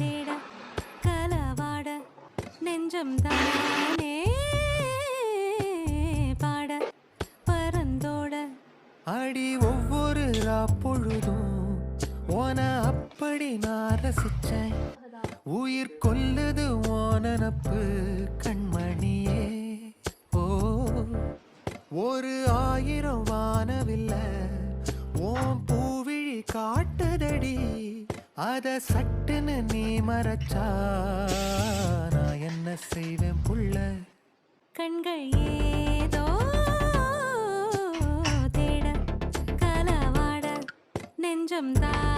தேட கலவாட நெஞ்சம் தானே பாட பரந்தோட அடி ஒவ்வொரு பொழுதும் ஓன அப்படி நான் ரசிச்சேன் உயிர் கொல்லுது ஓனப்பு கண்மணியே ஓ ஒரு 1000 வானவில்ல ஓம் பூவிழி காட்டுதடி அத சட்டுன்னு நீ மறைச்சா நான் என்ன செய்வேன் புள்ள கண்கள் ஏதோ தேட கலவாட நெஞ்சம் தான்